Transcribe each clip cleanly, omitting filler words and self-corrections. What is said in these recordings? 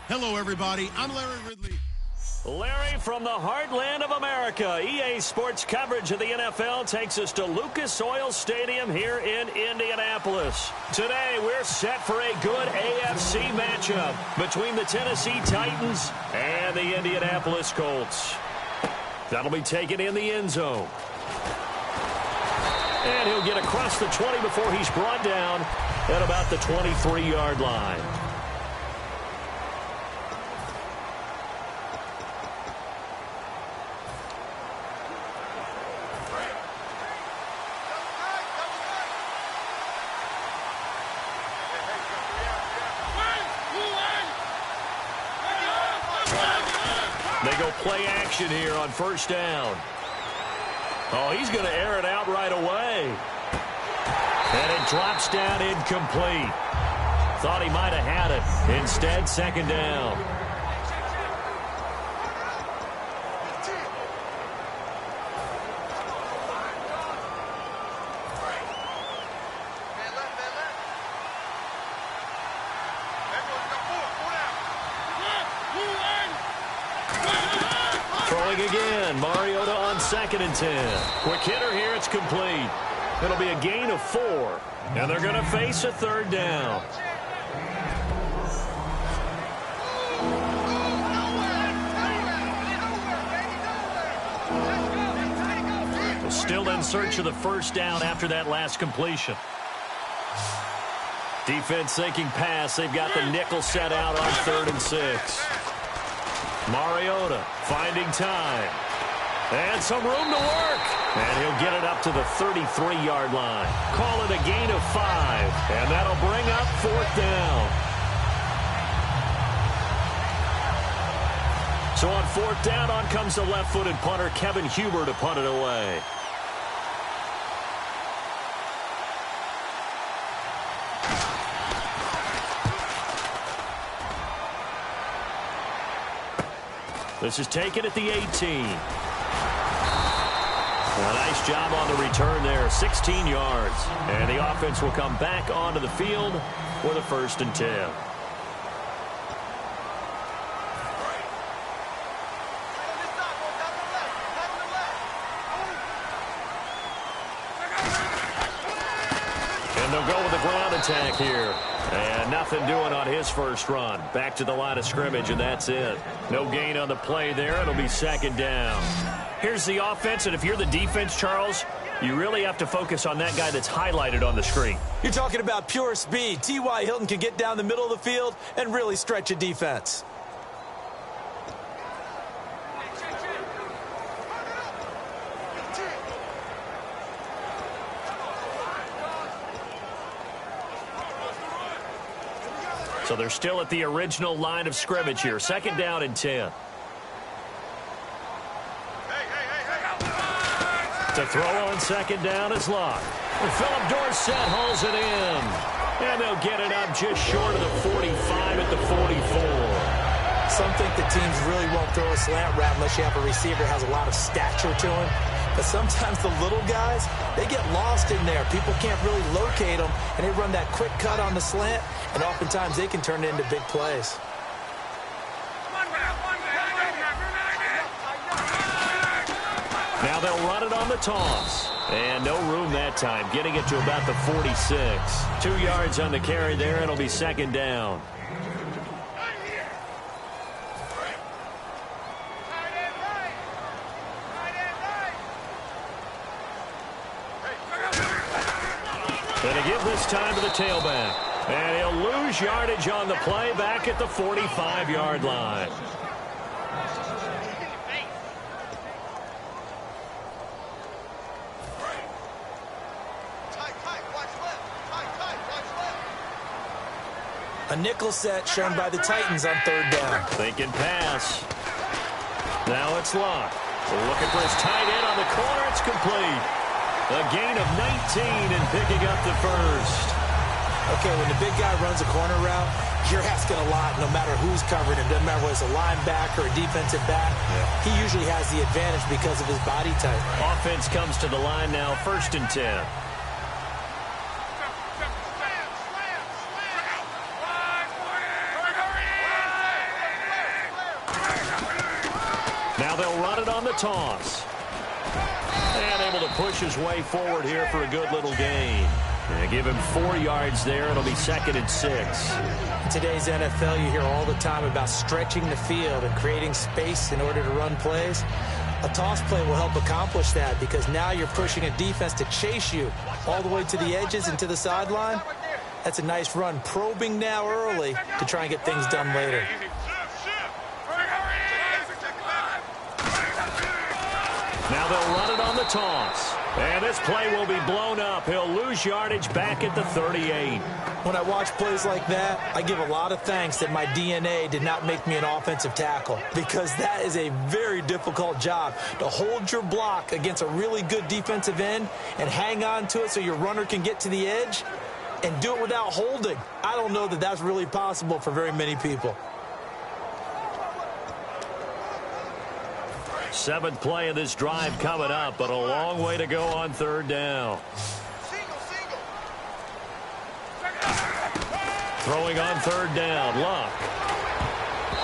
Hello, everybody. I'm Larry Ridley. Larry from the heartland of America. EA Sports coverage of the NFL takes us to Lucas Oil Stadium here in Indianapolis. Today, we're set for a good AFC matchup between the Tennessee Titans and the Indianapolis Colts. That'll be taken in the end zone. And he'll get across the 20 before he's brought down at about the 23-yard line. They go play action here on first down. Oh, he's going to air it out right away. And it drops down incomplete. Thought he might have had it. Instead, second down. Throwing again, Mariota on 2nd and 10. Quick hitter here, it's complete. It'll be a gain of 4, and they're going to face a third down. Still in search of the first down after that last completion. Defense thinking pass. They've got the nickel set out on 3rd and 6. Mariota finding time. And some room to work. And he'll get it up to the 33-yard line. Call it a gain of 5. And that'll bring up 4th down. So on 4th down, on comes the left-footed punter, Kevin Huber, to punt it away. This is taken at the 18. A nice job on the return there, 16 yards. And the offense will come back onto the field for the 1st and 10. And they'll go with the ground attack here. And nothing doing on his first run. Back to the line of scrimmage, and that's it. No gain on the play there. It'll be 2nd down. Here's the offense, and if you're the defense, Charles, you really have to focus on that guy that's highlighted on the screen. You're talking about pure speed. T.Y. Hilton can get down the middle of the field and really stretch a defense. So they're still at the original line of scrimmage here. 2nd down and 10. To throw on 2nd down is Locke. And Philip Dorsett hauls it in. And they'll get it up just short of the 45 at the 44. Some think the teams really won't throw a slant route unless you have a receiver that has a lot of stature to him. But sometimes the little guys, they get lost in there. People can't really locate them, and they run that quick cut on the slant, and oftentimes they can turn it into big plays. Now they'll run it on the toss. And no room that time, getting it to about the 46. 2 yards on the carry there, and it'll be 2nd down. And to give this time to the tailback. And he'll lose yardage on the play back at the 45-yard line. A nickel set shown by the Titans on 3rd down. Thinking pass. Now it's Locke. Looking for his tight end on the corner. It's complete. A gain of 19 and picking up the first. Okay, when the big guy runs a corner route, you're asking a lot no matter who's covering him. Doesn't matter whether it's a linebacker or a defensive back. Yeah. He usually has the advantage because of his body type. Offense comes to the line now, 1st and 10. Now they'll run it on the toss. And able to push his way forward here for a good little gain. And give him 4 yards there. It'll be 2nd and 6. In today's NFL, you hear all the time about stretching the field and creating space in order to run plays. A toss play will help accomplish that because now you're pushing a defense to chase you all the way to the edges and to the sideline. That's a nice run, probing now early to try and get things done later. Now they'll run it on the toss. And this play will be blown up. He'll lose yardage back at the 38. When I watch plays like that, I give a lot of thanks that my DNA did not make me an offensive tackle because that is a very difficult job to hold your block against a really good defensive end and hang on to it so your runner can get to the edge and do it without holding. I don't know that that's really possible for very many people. 7th play of this drive coming up, but a long way to go on 3rd down. Throwing on 3rd down, Luck.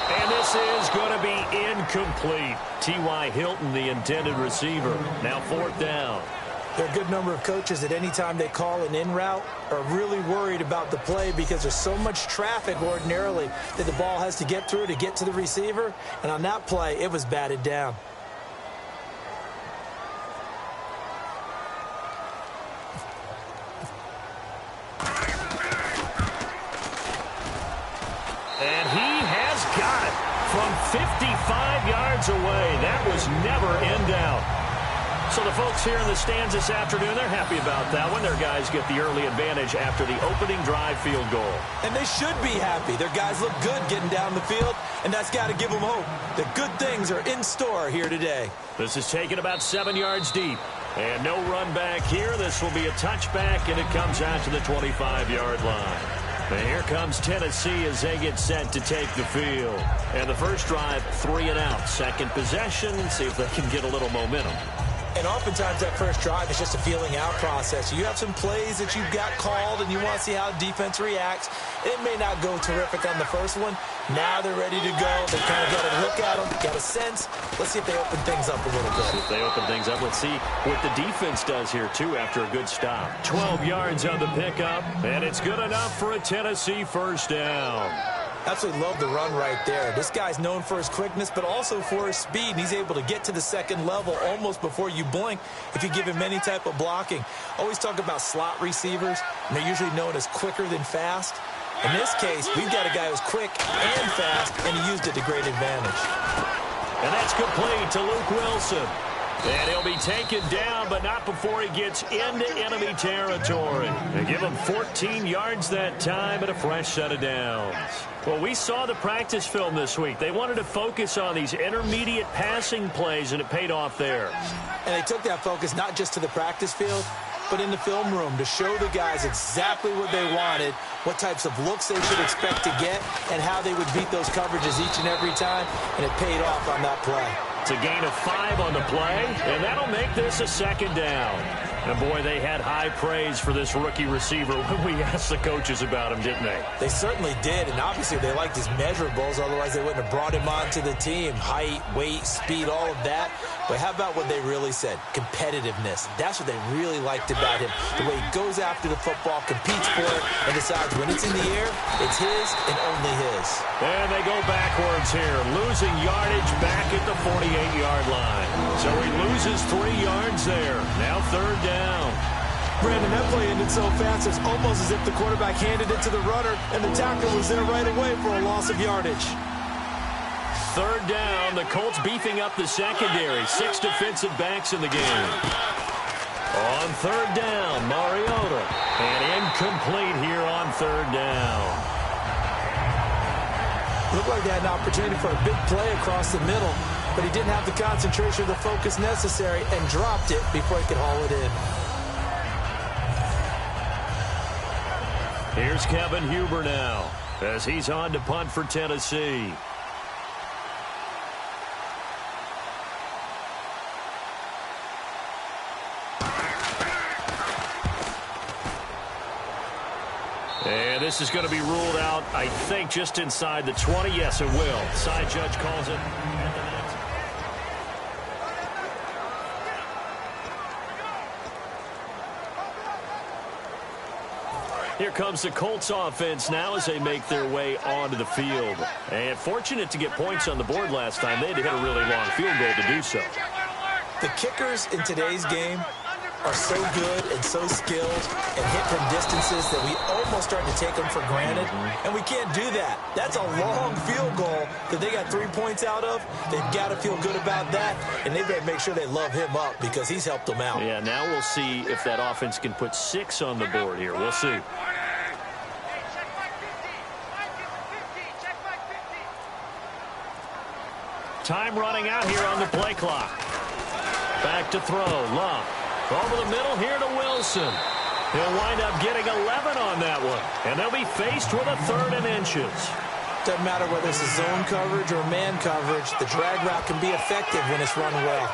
And this is going to be incomplete. T.Y. Hilton, the intended receiver. Now 4th down. There are a good number of coaches that any time they call an in route are really worried about the play because there's so much traffic ordinarily that the ball has to get through to get to the receiver. And on that play, it was batted down. And he has got it from 55 yards away. That was never in doubt. So the folks here in the stands this afternoon, they're happy about that one. Their guys get the early advantage after the opening drive field goal. And they should be happy. Their guys look good getting down the field, and that's got to give them hope that good things are in store here today. This is taken about 7 yards deep. And no run back here. This will be a touchback, and it comes out to the 25-yard line. And here comes Tennessee as they get set to take the field. And the first drive, 3 and out. Second possession, see if they can get a little momentum. And oftentimes that first drive is just a feeling out process. You have some plays that you've got called and you want to see how defense reacts. It may not go terrific on the first one. Now they're ready to go. They kind of got a look at them, got a sense. Let's see if they open things up a little bit. See if they open things up. Let's see what the defense does here, too, after a good stop. 12 yards on the pickup, and it's good enough for a Tennessee first down. Absolutely love the run right there. This guy's known for his quickness, but also for his speed. And he's able to get to the second level almost before you blink if you give him any type of blocking. Always talk about slot receivers, and they're usually known as quicker than fast. In this case, we've got a guy who's quick and fast, and he used it to great advantage. And that's complete to Luke Wilson. And he'll be taken down, but not before he gets into enemy territory. They give him 14 yards that time and a fresh set of downs. Well, we saw the practice film this week. They wanted to focus on these intermediate passing plays, and it paid off there. And they took that focus not just to the practice field, but in the film room to show the guys exactly what they wanted, what types of looks they should expect to get, and how they would beat those coverages each and every time, and it paid off on that play. It's a gain of 5 on the play, and that'll make this a second down. And, boy, they had high praise for this rookie receiver when we asked the coaches about him, didn't they? They certainly did, and obviously they liked his measurables. Otherwise, they wouldn't have brought him onto the team. Height, weight, speed, all of that. But how about what they really said? Competitiveness. That's what they really liked about him. The way he goes after the football, competes for it, and decides when it's in the air, it's his and only his. And they go backwards here, losing yardage back at the 48-yard line. So he loses 3 yards there. Now 3rd down. Brandon, that play ended so fast, it's almost as if the quarterback handed it to the runner, and the tackler was there right away for a loss of yardage. 3rd down, the Colts beefing up the secondary. 6 defensive backs in the game. On 3rd down, Mariota. And incomplete here on 3rd down. Looked like they had an opportunity for a big play across the middle, but he didn't have the concentration or the focus necessary and dropped it before he could haul it in. Here's Kevin Huber now as he's on to punt for Tennessee. And this is going to be ruled out, I think, just inside the 20. Yes, it will. Side judge calls it. Here comes the Colts offense now as they make their way onto the field. And fortunate to get points on the board last time. They had to hit a really long field goal to do so. The kickers in today's game are so good and so skilled and hit from distances that we almost start to take them for granted. And we can't do that. That's a long field goal that they got 3 points out of. They've got to feel good about that, and they've got to make sure they love him up because he's helped them out. Yeah, now we'll see if that offense can put 6 on the board here. We'll see. Time running out here on the play clock. Back to throw. Love. Over the middle here to Wilson. He'll wind up getting 11 on that one. And they'll be faced with a 3rd and inches. Doesn't matter whether it's a zone coverage or man coverage. The drag route can be effective when it's run well.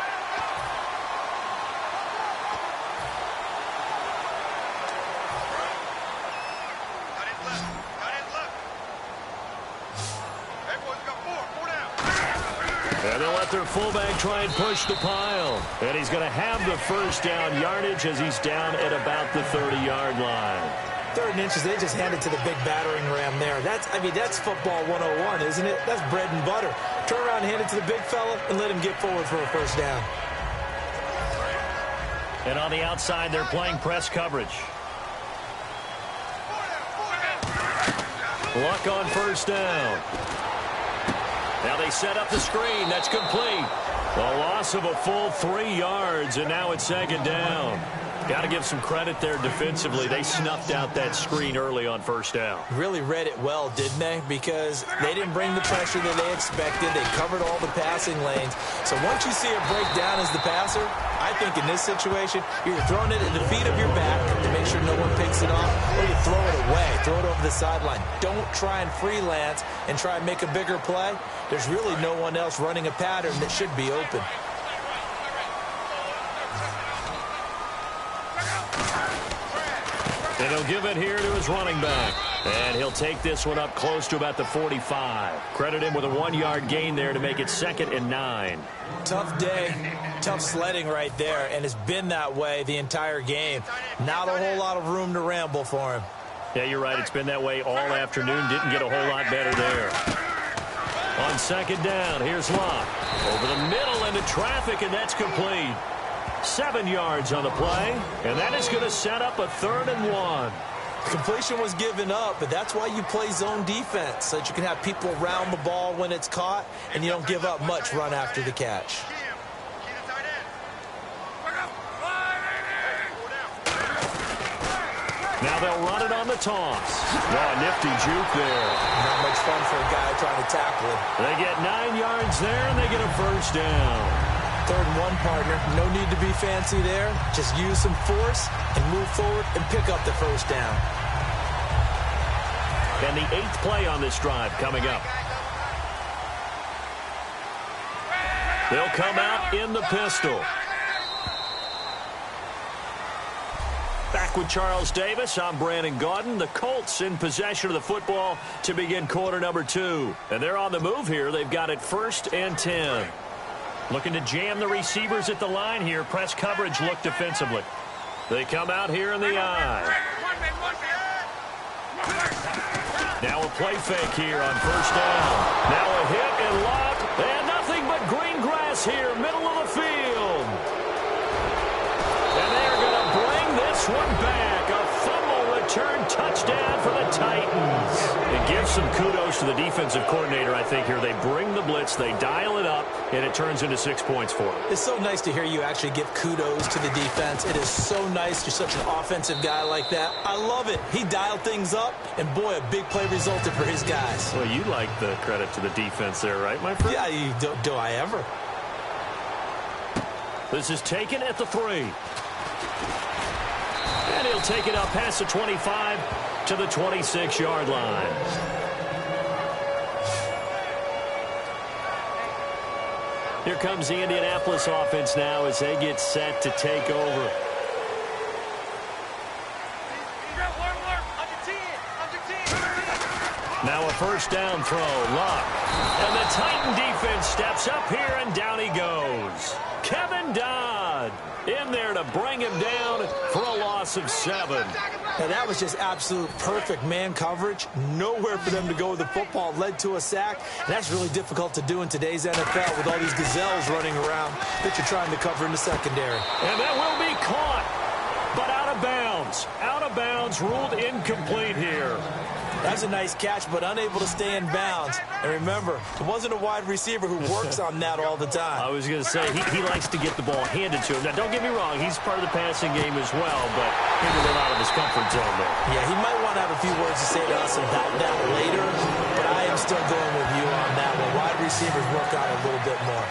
And they'll let their fullback try and push the pile. And he's going to have the first down yardage as he's down at about the 30-yard line. 3rd and inches, they just handed to the big battering ram there. That's football 101, isn't it? That's bread and butter. Turn around and hand it to the big fella and let him get forward for a first down. And on the outside, they're playing press coverage. Luck on first down. Now they set up the screen. That's complete. A loss of a full 3 yards, and now it's 2nd down. Got to give some credit there defensively. They snuffed out that screen early on first down. Really read it well, didn't they? Because they didn't bring the pressure that they expected. They covered all the passing lanes. So once you see it break down as the passer, I think in this situation, you're throwing it at the feet of your back to make sure no one picks it off, or you throw it away, throw it over the sideline. Don't try and freelance and try and make a bigger play. There's really no one else running a pattern that should be open. And he'll give it here to his running back. And he'll take this one up close to about the 45. Credit him with a 1-yard gain there to make it 2nd and 9. Tough day, tough sledding right there, and it's been that way the entire game. Not a whole lot of room to ramble for him. Yeah, you're right. It's been that way all afternoon. Didn't get a whole lot better there. On 2nd down, here's Locke. Over the middle into traffic, and that's complete. 7 yards on the play, and that is going to set up a 3rd and 1. Completion was given up, but that's why you play zone defense, so that you can have people around the ball when it's caught, and you don't give up much run after the catch. Now they'll run it on the toss. Oh, nifty juke there. Not much fun for a guy trying to tackle him. They get 9 yards there, and they get a first down. 3rd and 1, partner. No need to be fancy there. Just use some force and move forward and pick up the first down. And the 8th play on this drive coming up. They'll come out in the pistol. Back with Charles Davis, I'm Brandon Gaudin. The Colts in possession of the football to begin quarter number 2. And they're on the move here. They've got it 1st and 10. Looking to jam the receivers at the line here. Press coverage look defensively. They come out here in the eye. Now a play fake here on first down. Now a hit and lock. And nothing but green grass here, middle of the field. And they're going to bring this one back. A fumble return touchdown for the Titans. It gives some kudos to the defensive coordinator, I think, here. They bring the blitz, they dial it up, and it turns into 6 points for them. It's so nice to hear you actually give kudos to the defense. It is so nice. You're such an offensive guy like that. I love it. He dialed things up, and boy, a big play resulted for his guys. Well, you like the credit to the defense there, right, my friend? Yeah, do I ever? This is taken at the 3. And he'll take it up past the 25 to the 26-yard line. Here comes the Indianapolis offense now as they get set to take over. Now a first down throw. Luck. And the Titan defense steps up here, and down he goes. Kevin Dodd in there to bring him down for a loss loss of 7. Now, that was just absolute perfect man coverage. Nowhere for them to go with the football. Led to a sack. And that's really difficult to do in today's NFL with all these gazelles running around that you're trying to cover in the secondary. And that will be caught, but out of bounds. Out of bounds, ruled incomplete here. That's a nice catch, but unable to stay in bounds. And remember, it wasn't a wide receiver who works on that all the time. I was going to say, he likes to get the ball handed to him. Now, don't get me wrong, he's part of the passing game as well, but maybe a little out of his comfort zone there. Yeah, he might want to have a few words to say to us about that later, but I am still going with you on that one. Wide receivers work on it a little bit more.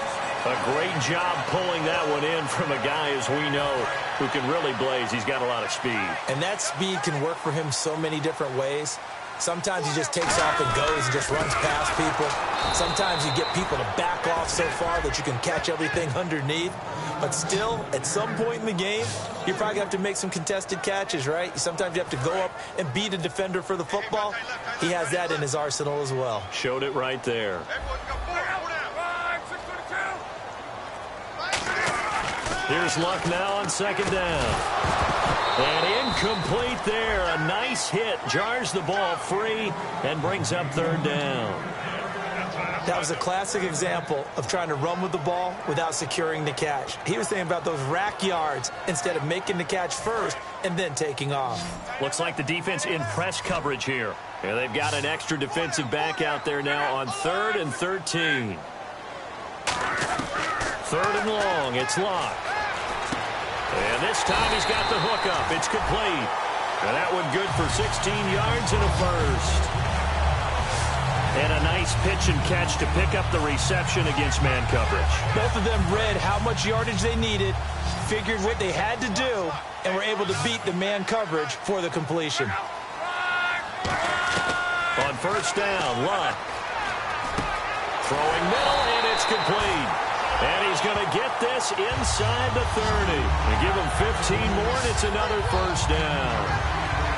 A great job pulling that one in from a guy, as we know, who can really blaze. He's got a lot of speed. And that speed can work for him so many different ways. Sometimes he just takes off and goes and just runs past people. Sometimes you get people to back off so far that you can catch everything underneath. But still, at some point in the game, you probably have to make some contested catches, right? Sometimes you have to go up and beat a defender for the football. He has that in his arsenal as well. Showed it right there. Here's Luck now on second down. And incomplete there. A nice hit. Jars the ball free and brings up third down. That was a classic example of trying to run with the ball without securing the catch. He was thinking about those rack yards instead of making the catch first and then taking off. Looks like the defense in press coverage here. And they've got an extra defensive back out there now on 3rd and 13. 3rd and long. It's Luck. And this time he's got the hook up. It's complete. And that one good for 16 yards and a first. And a nice pitch and catch to pick up the reception against man coverage. Both of them read how much yardage they needed, figured what they had to do, and were able to beat the man coverage for the completion. On first down, Luck. Throwing middle, and it's complete. And he's going to get this inside the 30. And give him 15 more, and it's another first down.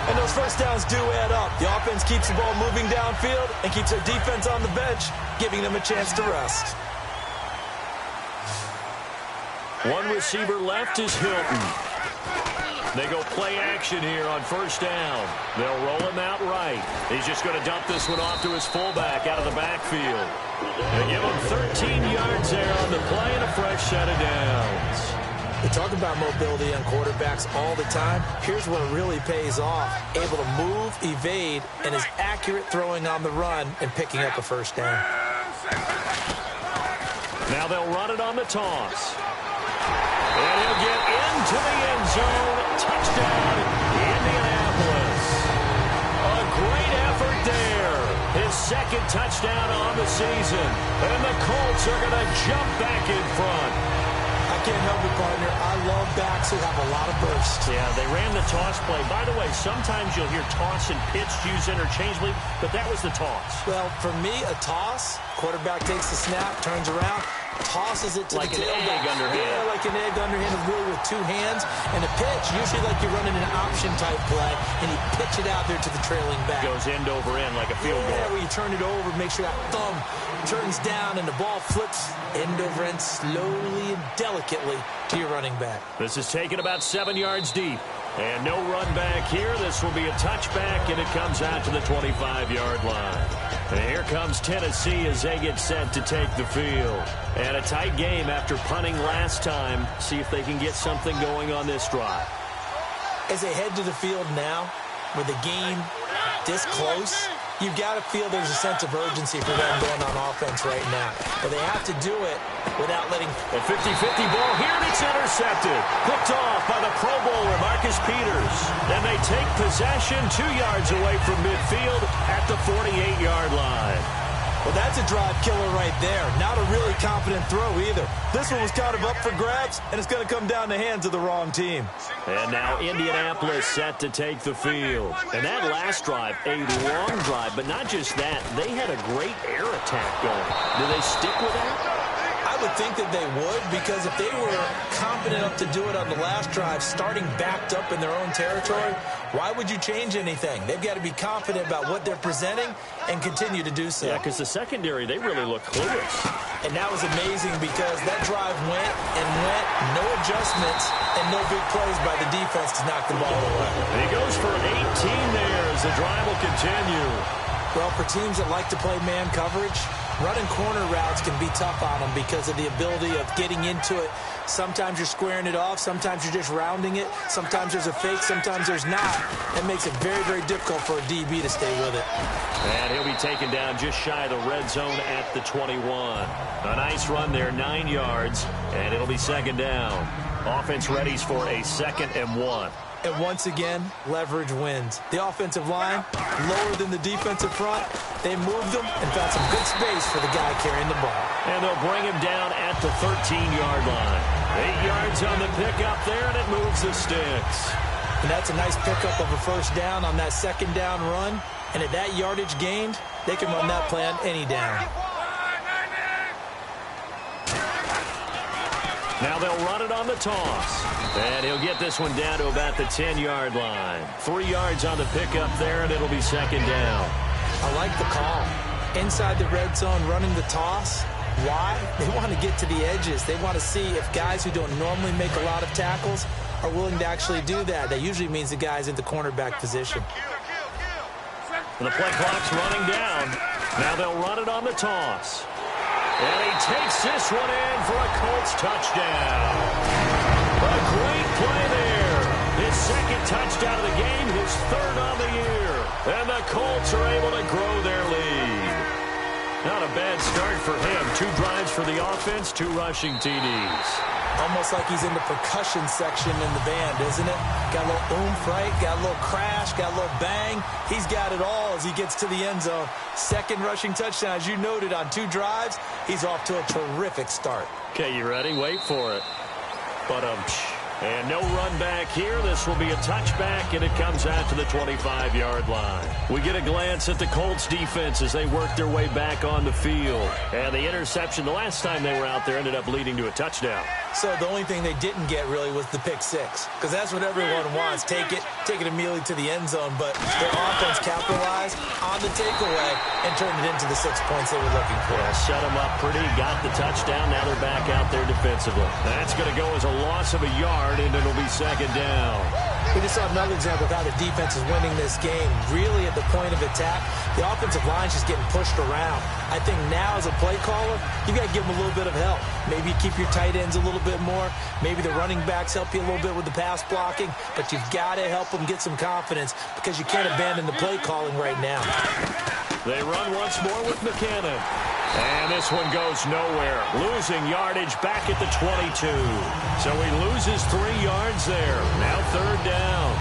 And those first downs do add up. The offense keeps the ball moving downfield and keeps their defense on the bench, giving them a chance to rest. One receiver left is Hilton. They go play action here on first down. They'll roll him out right. He's just going to dump this one off to his fullback out of the backfield. They give him 13 yards there on the play and a fresh set of downs. We talk about mobility on quarterbacks all the time. Here's where it really pays off. Able to move, evade, and is accurate throwing on the run and picking up a first down. Now they'll run it on the toss. And he'll get into the end zone. Touchdown, Indianapolis. A great effort there. His second touchdown on the season. And the Colts are going to jump back in front. I can't help it, partner. I love backs who have a lot of burst. Yeah, they ran the toss play. By the way, sometimes you'll hear toss and pitch used interchangeably, but that was the toss. Well, for me, a toss, quarterback takes the snap, turns around, tosses it to like the tailback. Like an egg underhand. Yeah, like an egg underhand, really with two hands. And a pitch, usually like you're running an option-type play, and you pitch it out there to the trailing back. Goes end over end like a field goal. Yeah, where you turn it over, make sure that thumb turns down, and the ball flips end over end slowly and delicately to your running back. This is taken about 7 yards deep. And no run back here. This will be a touchback, and it comes out to the 25-yard line. And here comes Tennessee as they get set to take the field. And a tight game after punting last time. See if they can get something going on this drive. As they head to the field now, with the game this close, you've got to feel there's a sense of urgency for them going on offense right now. But they have to do it without letting... A 50-50 ball here, and it's intercepted. Picked off by the Pro Bowler, Marcus Peters. And they take possession 2 yards away from midfield at the 48-yard line. Well, that's a drive killer right there. Not a really confident throw either. This one was kind of up for grabs, and it's going to come down the hands of the wrong team. And now Indianapolis set to take the field. And that last drive, a long drive, but not just that. They had a great air attack going. Do they stick with that? I would think that they would, because if they were confident enough to do it on the last drive, starting backed up in their own territory, why would you change anything? They've got to be confident about what they're presenting and continue to do so. Yeah, because the secondary, they really look clueless. And that was amazing because that drive went and went, no adjustments, and no big plays by the defense to knock the ball away. He goes for 18 there as the drive will continue. Well, for teams that like to play man coverage, running corner routes can be tough on them because of the ability of getting into it. Sometimes you're squaring it off. Sometimes you're just rounding it. Sometimes there's a fake. Sometimes there's not. That makes it very, very difficult for a DB to stay with it. And he'll be taken down just shy of the red zone at the 21. A nice run there, 9 yards, and it'll be second down. Offense readies for a 2nd and 1. And once again, leverage wins. The offensive line, lower than the defensive front. They moved them and found some good space for the guy carrying the ball. And they'll bring him down at the 13-yard line. 8 yards on the pickup there, and it moves the sticks. And that's a nice pickup of a first down on that second down run. And at that yardage gained, they can run that play on any down. Now they'll run it on the toss. And he'll get this one down to about the 10-yard line. 3 yards on the pickup there, and it'll be second down. I like the call. Inside the red zone, running the toss. Why? They want to get to the edges. They want to see if guys who don't normally make a lot of tackles are willing to actually do that. That usually means the guy's in the cornerback position. And the play clock's running down. Now they'll run it on the toss. And he takes this one in for a Colts touchdown. A great play there. His 2nd touchdown of the game, his 3rd on the year. And the Colts are able to grow their lead. Not a bad start for him. 2 drives for the offense, 2 rushing TDs. Almost like he's in the percussion section in the band, isn't it? Got a little oomph, right? Got a little crash, got a little bang. He's got it all as he gets to the end zone. 2nd rushing touchdown, as you noted, on 2 drives. He's off to a terrific start. Okay, you ready? Wait for it. And no run back here. This will be a touchback, and it comes out to the 25-yard line. We get a glance at the Colts defense as they work their way back on the field. And the interception the last time they were out there ended up leading to a touchdown. So the only thing they didn't get really was the pick 6, because that's what everyone wants. Take it immediately to the end zone, but their offense capitalized on the takeaway and turned it into the 6 points they were looking for. Yeah, set them up pretty, got the touchdown. Now they're back out there defensively. That's going to go as a loss of a yard, and it'll be second down. We just saw another example of how the defense is winning this game. Really at the point of attack, the offensive line's just getting pushed around. I think now as a play caller, you got to give them a little bit of help. Maybe keep your tight ends a little bit more. Maybe the running backs help you a little bit with the pass blocking. But you've got to help them get some confidence because you can't abandon the play calling right now. They run once more with McKinnon. And this one goes nowhere. Losing yardage back at the 22. So he loses 3 yards there. Now 3rd down.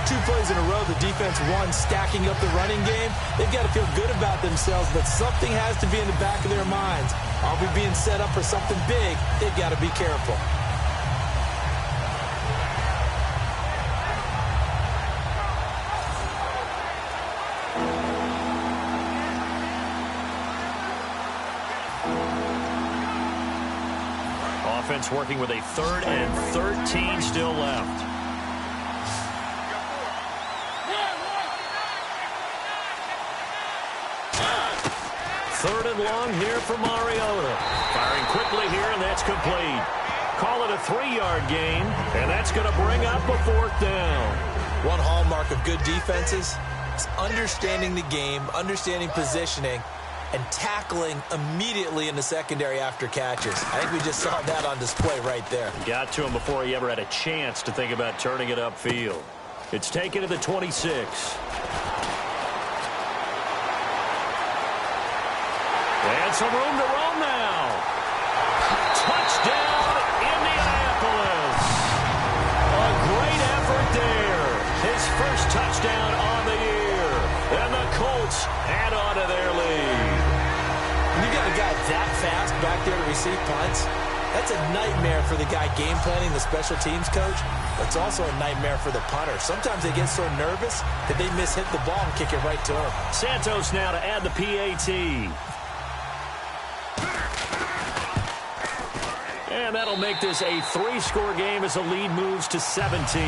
2 plays in a row, the defense won, stacking up the running game. They've got to feel good about themselves, but something has to be in the back of their minds. Are we being set up for something big? They've got to be careful. Offense working with a 3rd and 13 still left. Third and long here for Mariota. Firing quickly here, and that's complete. Call it a 3-yard gain, and that's going to bring up a 4th down. One hallmark of good defenses is understanding the game, understanding positioning, and tackling immediately in the secondary after catches. I think we just saw that on display right there. Got to him before he ever had a chance to think about turning it upfield. It's taken to the 26. And some room to roam now. Touchdown, Indianapolis. A great effort there. His first touchdown on the year. And the Colts add on to their lead. You got a guy that fast back there to receive punts. That's a nightmare for the guy game planning, the special teams coach. But it's also a nightmare for the punter. Sometimes they get so nervous that they hit the ball and kick it right to him. Santos now to add the PAT. And that'll make this a 3-score game as the lead moves to 17.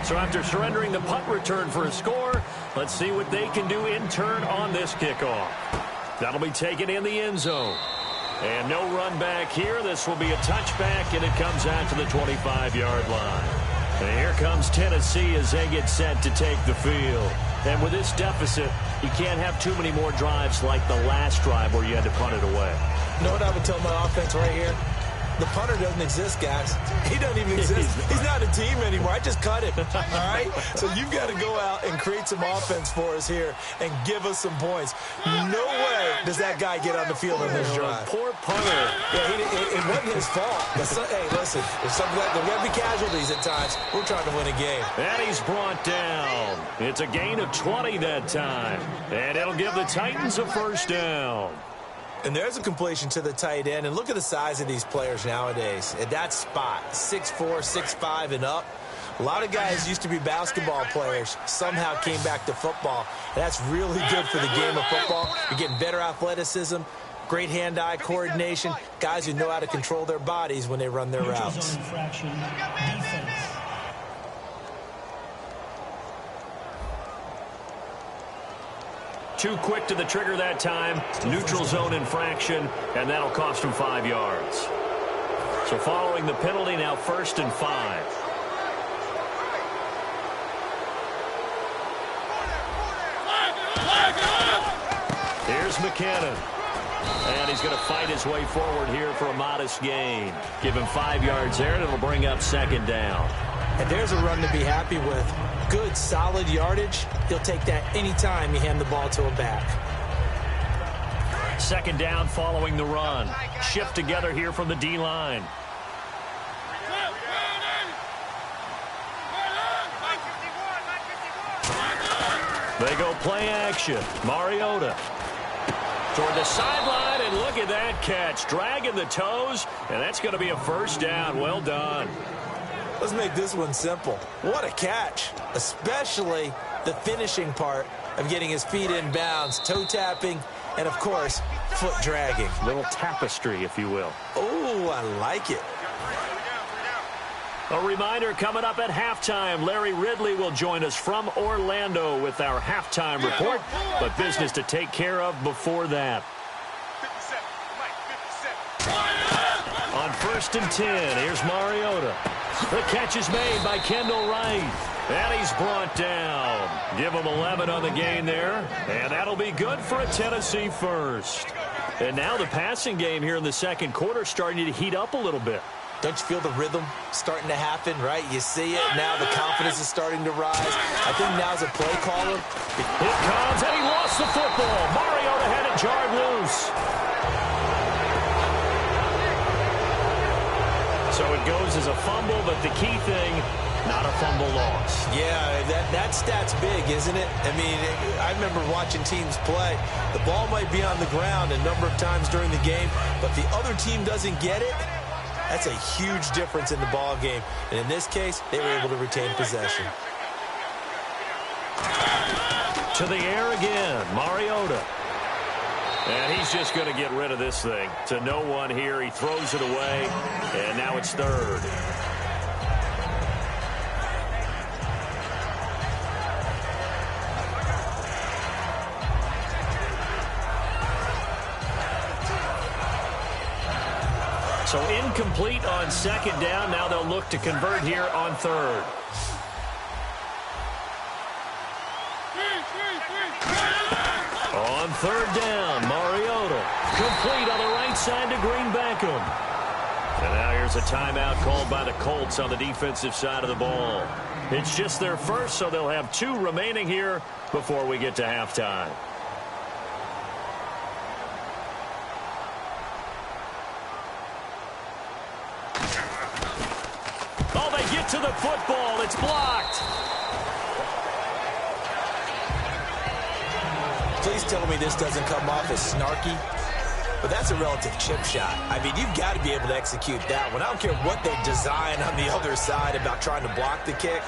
So after surrendering the punt return for a score, let's see what they can do in turn on this kickoff. That'll be taken in the end zone. And no run back here. This will be a touchback, and it comes out to the 25-yard line. And here comes Tennessee as they get set to take the field. And with this deficit, you can't have too many more drives like the last drive where you had to punt it away. You know what I would tell my offense right here? The punter doesn't exist, guys. He doesn't even exist. He's not a team anymore. I just cut him, all right? So you've got to go out and create some offense for us here and give us some points. No way does that guy get on the field on this drive. Poor punter. Yeah, it wasn't his fault. Hey, listen, there's going to be casualties at times. We're trying to win a game. And he's brought down. It's a gain of 20 that time. And it'll give the Titans a first down. And there's a completion to the tight end. And look at the size of these players nowadays. At that spot, 6'4", 6'5", and up. A lot of guys used to be basketball players, somehow came back to football. And that's really good for the game of football. You're getting better athleticism, great hand-eye coordination, guys who know how to control their bodies when they run their routes. Too quick to the trigger that time. Neutral zone infraction, and that'll cost him 5 yards. So following the penalty, now 1st and 5. Here's McKinnon. And he's going to fight his way forward here for a modest gain. Give him 5 yards there, and it'll bring up 2nd down. And there's a run to be happy with. Good, solid yardage. He'll take that anytime you hand the ball to a back. 2nd down following the run. Shift together here from the D-line. They go play action. Mariota toward the sideline, and look at that catch. Dragging the toes, and that's going to be a first down. Well done. Let's make this one simple. What a catch, especially the finishing part of getting his feet in bounds, toe tapping, and, of course, foot dragging. Little tapestry, if you will. Oh, I like it. A reminder coming up at halftime. Larry Ridley will join us from Orlando with our halftime report, but business to take care of before that. On 1st and 10, here's Mariota. The catch is made by Kendall Wright. And he's brought down. Give him 11 on the gain there. And that'll be good for a Tennessee first. And now the passing game here in the 2nd quarter starting to heat up a little bit. Don't you feel the rhythm starting to happen, right? You see it. Now the confidence is starting to rise. I think now's a play caller. It comes, and he lost the football. Mariota had it jarred loose. So it goes as a fumble, but the key thing, not a fumble loss. Yeah, that stat's big, isn't it? I mean, I remember watching teams play. The ball might be on the ground a number of times during the game, but the other team doesn't get it. That's a huge difference in the ball game. And in this case, they were able to retain possession. To the air again, Mariota. And he's just going to get rid of this thing. To no one here. He throws it away. And now it's 3rd. So incomplete on 2nd down. Now they'll look to convert here on 3rd. On 3rd down, Mariota. Complete on the right side to Green Beckham. And now here's a timeout called by the Colts on the defensive side of the ball. It's just their first, so they'll have 2 remaining here before we get to halftime. Oh, they get to the football. It's blocked. Please tell me this doesn't come off as snarky, but that's a relative chip shot. I mean, you've got to be able to execute that one. I don't care what they design on the other side about trying to block the kick.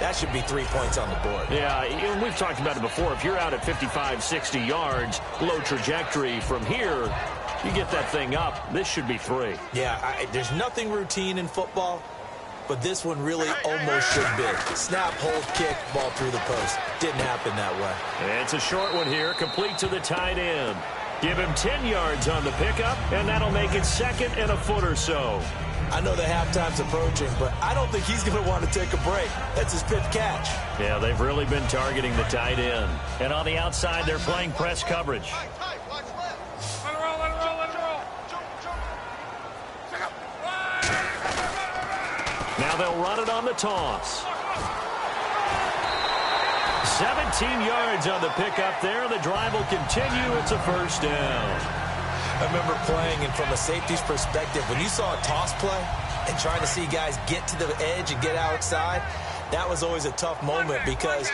that should be 3 points on the board. Yeah, we've talked about it before. If you're out at 55, 60 yards, low trajectory from here, you get that thing up, this should be 3. Yeah, there's nothing routine in football, but this one really almost should be. Snap, hold, kick, ball through the post. Didn't happen that way. It's a short one here, complete to the tight end. Give him 10 yards on the pickup, and that'll make it 2nd and a foot or so. I know the halftime's approaching, but I don't think he's going to want to take a break. That's his 5th catch. Yeah, they've really been targeting the tight end. And on the outside, they're playing press coverage. Now they'll run it on the toss. 17 yards on the pickup there. The drive will continue. It's a first down. I remember playing, and from a safety's perspective, when you saw a toss play and trying to see guys get to the edge and get outside, that was always a tough moment because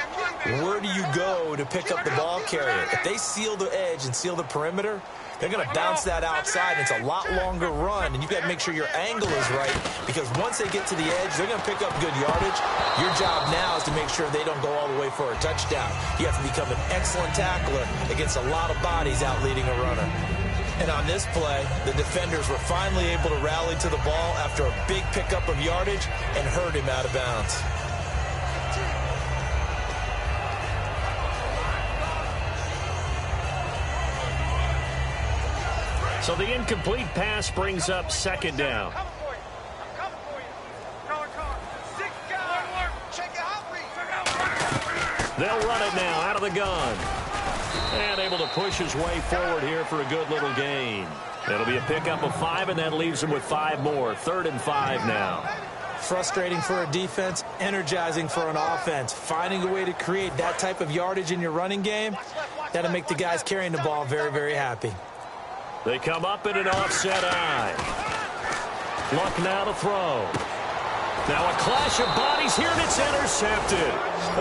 where do you go to pick up the ball carrier? If they seal the edge and seal the perimeter, they're going to bounce that outside. It's a lot longer run, and you've got to make sure your angle is right because once they get to the edge, they're going to pick up good yardage. Your job now is to make sure they don't go all the way for a touchdown. You have to become an excellent tackler against a lot of bodies out leading a runner. And on this play, the defenders were finally able to rally to the ball after a big pickup of yardage and hurt him out of bounds. So the incomplete pass brings up 2nd down. They'll run it now out of the gun. And able to push his way forward here for a good little gain. It'll be a pickup of 5, and that leaves him with 5 more. 3rd and 5 now. Frustrating for a defense, energizing for an offense. Finding a way to create that type of yardage in your running game, that'll make the guys carrying the ball very, very happy. They come up in an offset eye. Luck now to throw. Now a clash of bodies here, and it's intercepted.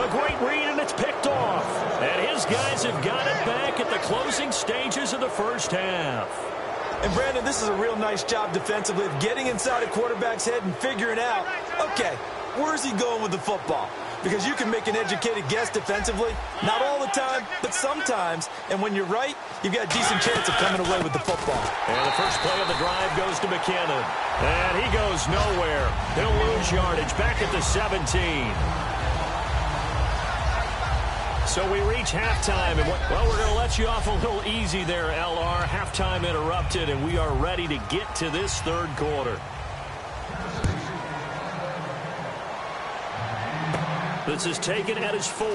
A great read, and it's picked off. And his guys have got it back at the closing stages of the first half. And, Brandon, this is a real nice job defensively of getting inside a quarterback's head and figuring out, okay, where's he going with the football? Because you can make an educated guess defensively. Not all the time, but sometimes. And when you're right, you've got a decent chance of coming away with the football. And the first play of the drive goes to McKinnon. And he goes nowhere. He'll lose yardage back at the 17. So we reach halftime. And well, we're going to let you off a little easy there, LR. Halftime interrupted, and we are ready to get to this 3rd quarter. This is taken at his 4.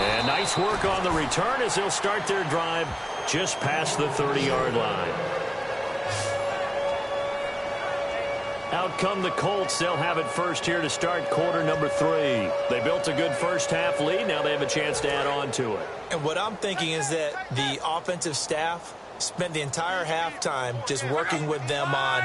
And nice work on the return as they'll start their drive just past the 30-yard line. Out come the Colts. They'll have it first here to start quarter number 3. They built a good first-half lead. Now they have a chance to add on to it. And what I'm thinking is that the offensive staff spent the entire halftime just working with them on,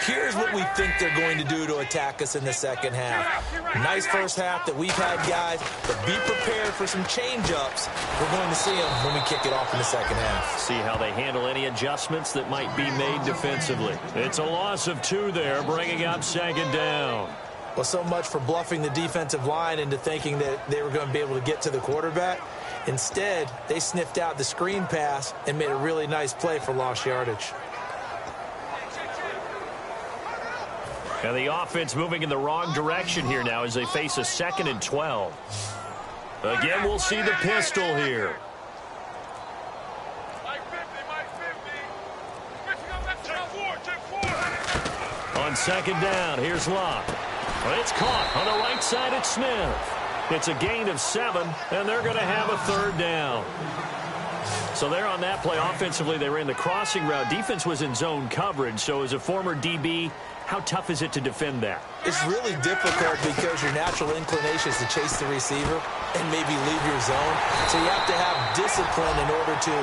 here's what we think they're going to do to attack us in the second half. Nice first half that we've had, guys, but be prepared for some change-ups. We're going to see them when we kick it off in the second half. See how they handle any adjustments that might be made defensively. It's a loss of 2 there, bringing up 2nd down. Well, so much for bluffing the defensive line into thinking that they were going to be able to get to the quarterback. Instead, they sniffed out the screen pass and made a really nice play for lost yardage. And the offense moving in the wrong direction here now as they face a 2nd and 12. Again, we'll see the pistol here. On 2nd down, here's Locke. Well, it's caught on the right side at Smith. It's a gain of 7, and they're going to have a 3rd down. So there on that play, offensively, they ran the crossing route. Defense was in zone coverage, so as a former DB, how tough is it to defend that? It's really difficult because your natural inclination is to chase the receiver and maybe leave your zone. So you have to have discipline in order to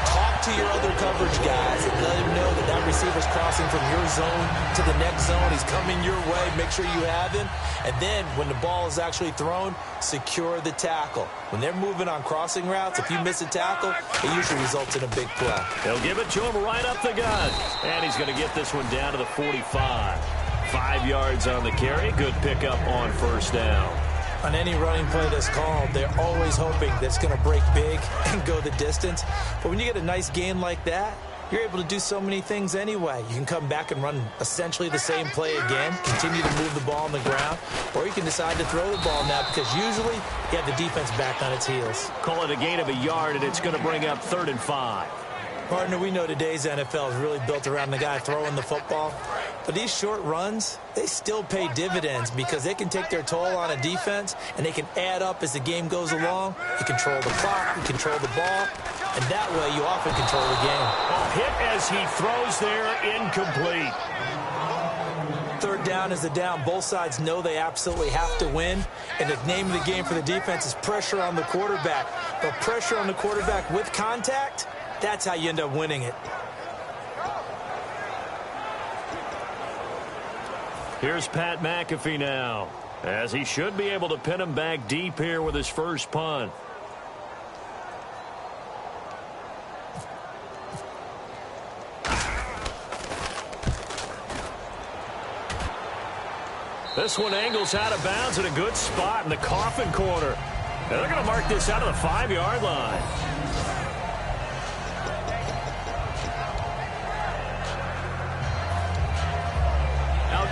talk to your other coverage guys and let them know that that receiver's crossing from your zone to the next zone. He's coming your way. Make sure you have him. And then when the ball is actually thrown, secure the tackle. When they're moving on crossing routes, if you miss a tackle, it usually results in a big play. They'll give it to him right up the gut. And he's going to get this one down to the 45. 5 yards on the carry. Good pickup on first down. On any running play that's called, they're always hoping that it's going to break big and go the distance. But when you get a nice gain like that, you're able to do so many things anyway. You can come back and run essentially the same play again, continue to move the ball on the ground, or you can decide to throw the ball now because usually you have the defense back on its heels. Call it a gain of a yard, and it's going to bring up 3rd and 5. Partner, we know today's NFL is really built around the guy throwing the football. But these short runs, they still pay dividends because they can take their toll on a defense, and they can add up as the game goes along. You control the clock, you control the ball, and that way you often control the game. Hit as he throws there, incomplete. 3rd down is the down. Both sides know they absolutely have to win, and the name of the game for the defense is pressure on the quarterback. But pressure on the quarterback with contact, that's how you end up winning it. Here's Pat McAfee now, as he should be able to pin him back deep here with his first punt. This one angles out of bounds at a good spot in the coffin corner. And they're going to mark this out of the 5-yard line.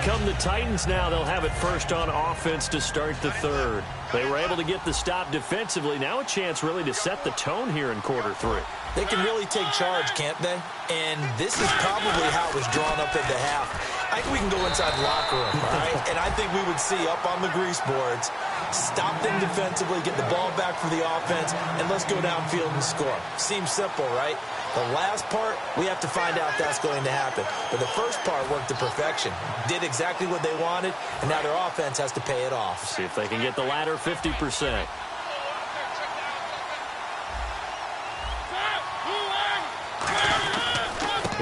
Come the Titans now. They'll have it first on offense to start the 3rd. They were able to get the stop defensively. Now a chance really to set the tone here in quarter 3. They can really take charge, can't they? And this is probably how it was drawn up at the half. I think we can go inside the locker room, all right? And I think we would see up on the grease boards, stop them defensively, get the ball back for the offense, and let's go downfield and score. Seems simple, right? The last part, we have to find out if that's going to happen. But the first part worked to perfection. Did exactly what they wanted, and now their offense has to pay it off. See if they can get the latter 50%.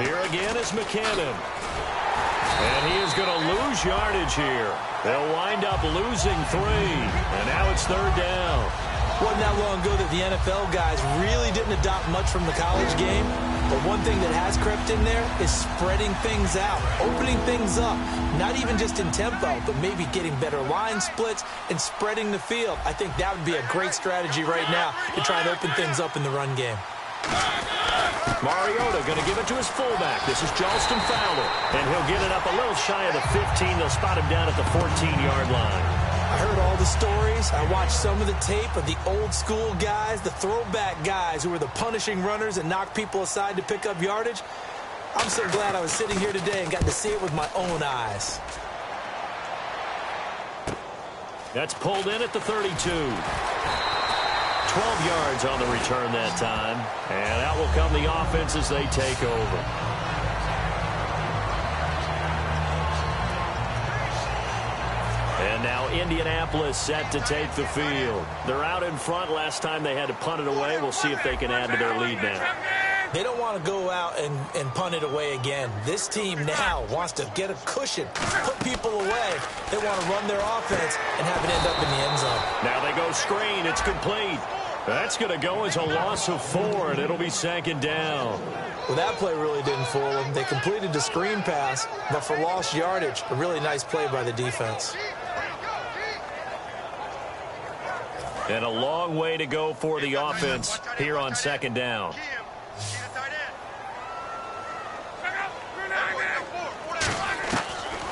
Here again is McKinnon. And he is going to lose yardage here. They'll wind up losing 3. And now it's 3rd down. Wasn't that long ago that the NFL guys really didn't adopt much from the college game. But one thing that has crept in there is spreading things out, opening things up, not even just in tempo, but maybe getting better line splits and spreading the field. I think that would be a great strategy right now to try and open things up in the run game. Mariota going to give it to his fullback. This is Charleston Fowler, and he'll get it up a little shy of the 15. They'll spot him down at the 14-yard line. I heard all the stories. I watched some of the tape of the old school guys, the throwback guys who were the punishing runners and knocked people aside to pick up yardage. I'm so glad I was sitting here today and got to see it with my own eyes. That's pulled in at the 32. 12 yards on the return that time. And out will come the offense as they take over. And now Indianapolis set to take the field. They're out in front. Last time they had to punt it away. We'll see if they can add to their lead now. They don't want to go out and punt it away again. This team now wants to get a cushion, put people away. They want to run their offense and have it end up in the end zone. Now they go screen. It's complete. That's going to go as a loss of 4, and it'll be 2nd down. Well, that play really didn't fool them. They completed the screen pass, but for lost yardage, a really nice play by the defense. And a long way to go for the offense here on 2nd down.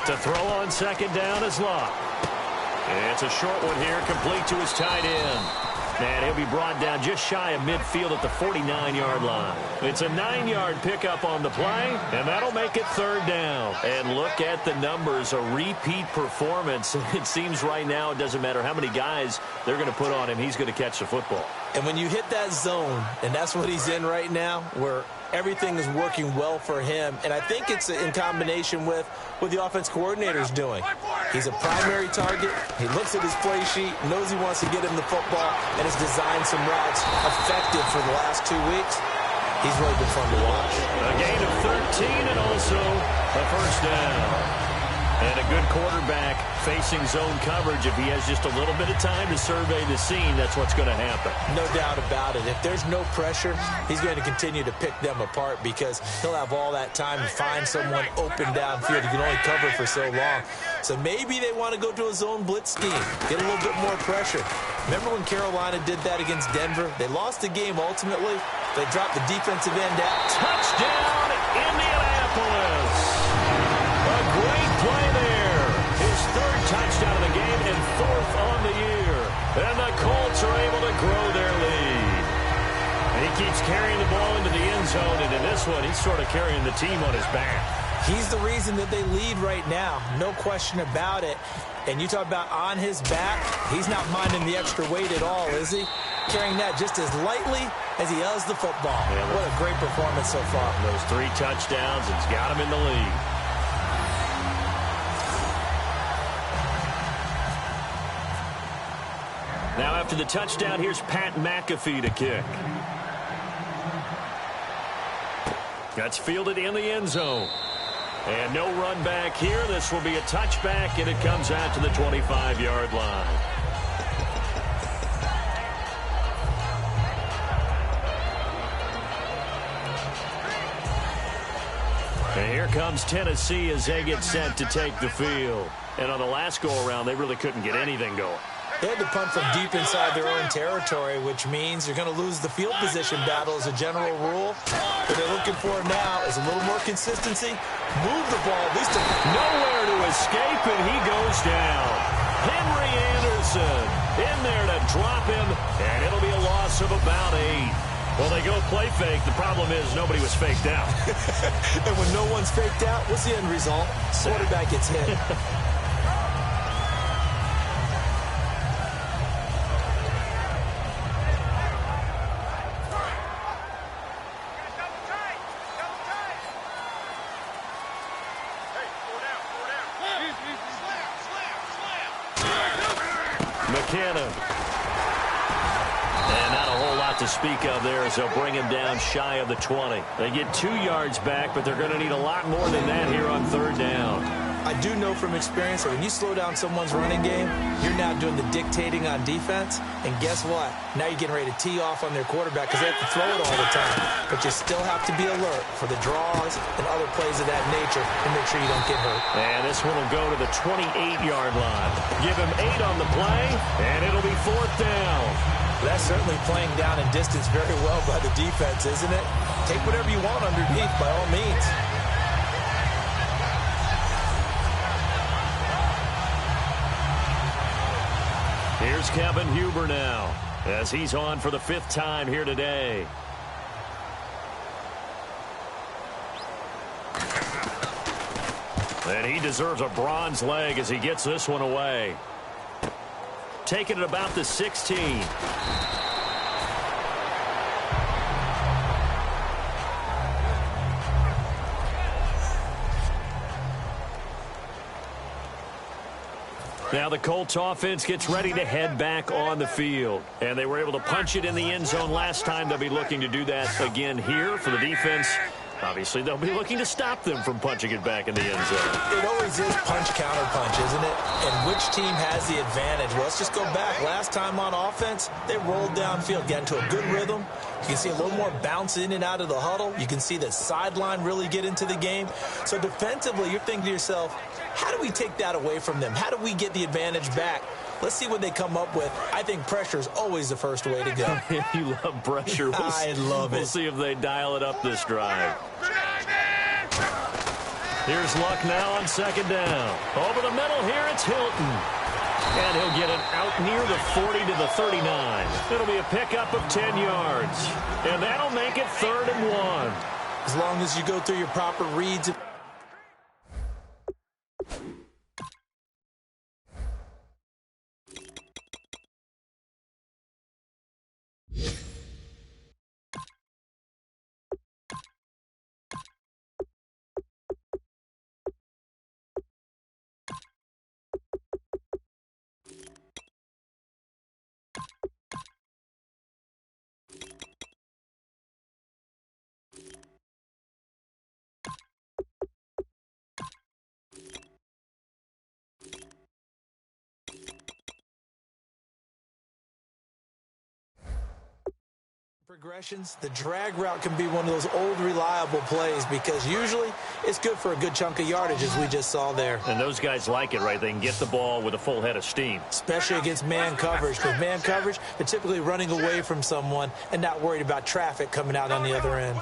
To throw on 2nd down is Luck. It's a short one here, complete to his tight end. And he'll be brought down just shy of midfield at the 49-yard line. It's a 9-yard pickup on the play, and that'll make it 3rd down. And look at the numbers, a repeat performance. It seems right now it doesn't matter how many guys they're going to put on him, he's going to catch the football. And when you hit that zone, and that's what he's in right now, where everything is working well for him, and I think it's in combination with what the offense coordinator is doing. He's a primary target. He looks at his play sheet, knows he wants to get him the football, and has designed some routes effective for the last 2 weeks. He's really been fun to watch. A gain of 13 and also a first down. And a good quarterback facing zone coverage, if he has just a little bit of time to survey the scene, that's what's going to happen. No doubt about it. If there's no pressure, he's going to continue to pick them apart because he'll have all that time to find someone open downfield. He can only cover for so long. So maybe they want to go to a zone blitz scheme, get a little bit more pressure. Remember when Carolina did that against Denver? They lost the game ultimately. They dropped the defensive end out. Touchdown, Indianapolis. A great play there. His third touchdown of the game and fourth on the year. And the Colts are able to grow their lead. And he keeps carrying the ball into the end zone, and in this one, he's sort of carrying the team on his back. He's the reason that they lead right now. No question about it. And you talk about on his back, he's not minding the extra weight at all, is he? Carrying that just as lightly as he does the football. Yeah, what a great performance so far. Those 3 touchdowns, it's got him in the lead. Now after the touchdown, here's Pat McAfee to kick. That's fielded in the end zone. And no run back here. This will be a touchback, and it comes out to the 25-yard line. And here comes Tennessee as they get set to take the field. And on the last go-around, they really couldn't get anything going. They had to punt from deep inside their own territory, which means you're going to lose the field position battle as a general rule. What they're looking for now is a little more consistency. Move the ball, at least nowhere to escape, and he goes down. Henry Anderson in there to drop him, and it'll be a loss of about 8. Well, they go play fake. The problem is nobody was faked out. And when no one's faked out, what's the end result? Quarterback gets hit. McKinnon. And not a whole lot to speak of there as they'll bring him down shy of the 20. They get 2 yards back, but they're going to need a lot more than that here on third down. I do know from experience that when you slow down someone's running game, you're now doing the dictating on defense. And guess what? Now you're getting ready to tee off on their quarterback because they have to throw it all the time. But you still have to be alert for the draws and other plays of that nature and make sure you don't get hurt. And this one will go to the 28-yard line. Give him 8 on the play, and it'll be 4th down. That's certainly playing down in distance very well by the defense, isn't it? Take whatever you want underneath by all means. Here's Kevin Huber now as he's on for the 5th time here today. And he deserves a bronze leg as he gets this one away. Taking it about the 16. Now the Colts offense gets ready to head back on the field. And they were able to punch it in the end zone last time. They'll be looking to do that again here for the defense. Obviously, they'll be looking to stop them from punching it back in the end zone. It always is punch-counter-punch, isn't it? And which team has the advantage? Well, let's just go back. Last time on offense, they rolled downfield, got into a good rhythm. You can see a little more bounce in and out of the huddle. You can see the sideline really get into the game. So defensively, you're thinking to yourself, how do we take that away from them? How do we get the advantage back? Let's see what they come up with. I think pressure is always the first way to go. You love pressure. I love it. We'll see if they dial it up this drive. Here's Luck now on 2nd down. Over the middle here, it's Hilton. And he'll get it out near the 40 to the 39. It'll be a pickup of 10 yards. And that'll make it 3rd and 1. As long as you go through your proper reads. Progressions, the drag route can be one of those old reliable plays because usually it's good for a good chunk of yardage as we just saw there. And those guys like it, right? They can get the ball with a full head of steam. Especially against man coverage. Because man coverage, they're typically running away from someone and not worried about traffic coming out on the other end.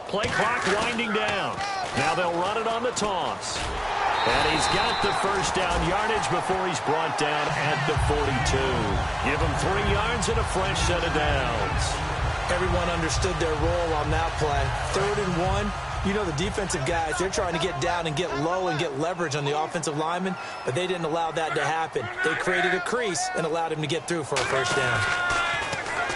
Play clock winding down. Now they'll run it on the toss. And he's got the first down yardage before he's brought down at the 42. Give him 3 yards and a fresh set of downs. Everyone understood their role on that play. 3rd and 1. You know the defensive guys, they're trying to get down and get low and get leverage on the offensive lineman, but they didn't allow that to happen. They created a crease and allowed him to get through for a first down.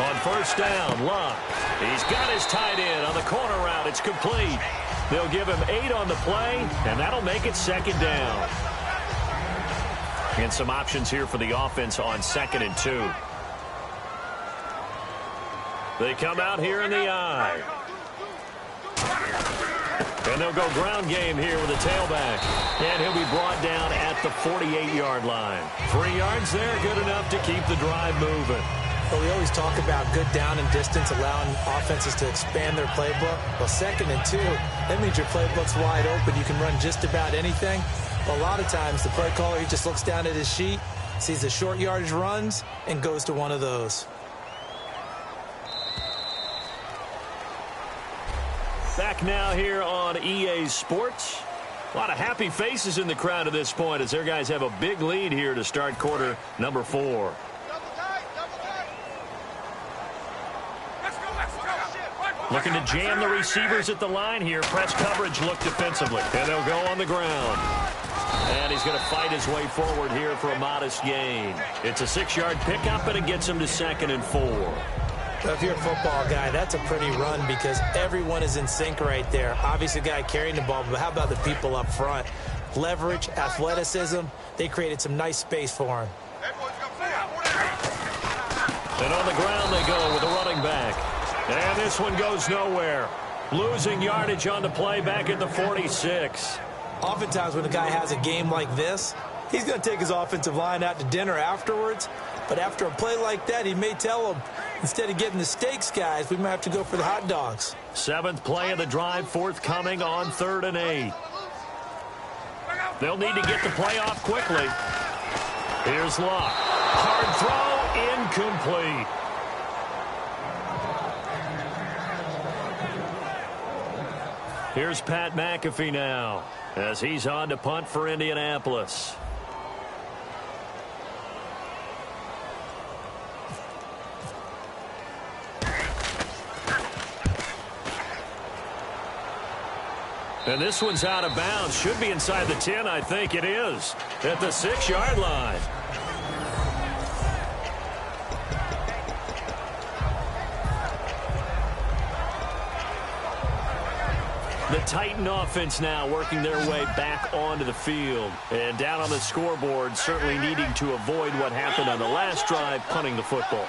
On first down, Love. He's got his tight end on the corner route. It's complete. They'll give him 8 on the play, and that'll make it 2nd down. And some options here for the offense on 2nd and 2. They come out here in the eye. And they'll go ground game here with a tailback. And he'll be brought down at the 48-yard line. 3 yards there, good enough to keep the drive moving. Well, we always talk about good down and distance, allowing offenses to expand their playbook. Well, 2nd and 2, that means your playbook's wide open. You can run just about anything. Well, a lot of times the play caller, he just looks down at his sheet, sees the short yardage runs, and goes to one of those. Back now here on EA Sports. A lot of happy faces in the crowd at this point as their guys have a big lead here to start quarter number 4. Looking to jam the receivers at the line here. Press coverage look defensively. And they'll go on the ground. And he's going to fight his way forward here for a modest gain. It's a 6-yard pickup, and it gets him to 2nd and 4. So if you're a football guy, that's a pretty run because everyone is in sync right there. Obviously, the guy carrying the ball, but how about the people up front? Leverage, athleticism, they created some nice space for him. And on the ground they go with a running back. And this one goes nowhere. Losing yardage on the play back at the 46. Oftentimes when a guy has a game like this, he's going to take his offensive line out to dinner afterwards. But after a play like that, he may tell them, instead of getting the steaks, guys, we might have to go for the hot dogs. 7th play of the drive forthcoming on 3rd and 8. They'll need to get the play off quickly. Here's Locke. Hard throw, incomplete. Here's Pat McAfee now as he's on to punt for Indianapolis. And this one's out of bounds. Should be inside the 10, I think it is. At the 6-yard line. The Titan offense now working their way back onto the field. And down on the scoreboard, certainly needing to avoid what happened on the last drive, punting the football.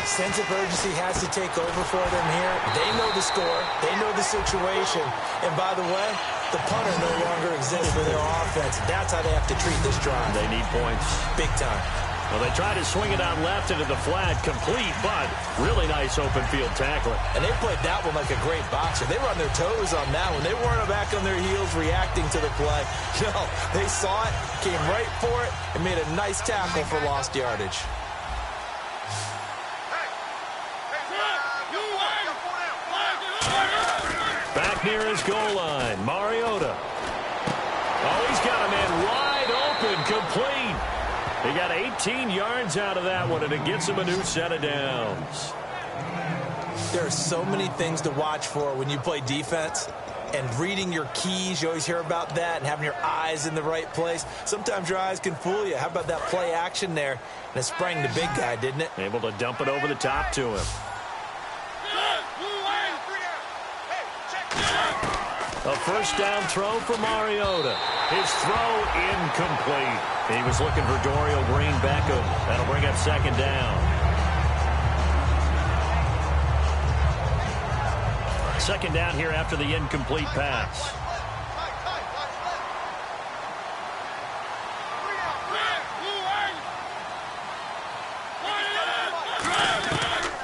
Sense of urgency has to take over for them here. They know the score. They know the situation. And by the way, the punter no longer exists for their offense. That's how they have to treat this drive. They need points. Big time. Well, they try to swing it out left into the flat, complete, but really nice open field tackling. And they played that one like a great boxer. They were on their toes on that one. They weren't back on their heels reacting to the play. No, they saw it, came right for it, and made a nice tackle for lost yardage. Back near his goal line, Mariota. Oh, he's got a man wide open, complete. He got 18 yards out of that one, and it gets him a new set of downs. There are so many things to watch for when you play defense. And reading your keys, you always hear about that, and having your eyes in the right place. Sometimes your eyes can fool you. How about that play action there? And it sprang the big guy, didn't it? Able to dump it over the top to him. A first down throw for Mariota. His throw incomplete. He was looking for Dorial Green-Beckham. That'll bring up 2nd down. 2nd down here after the incomplete pass.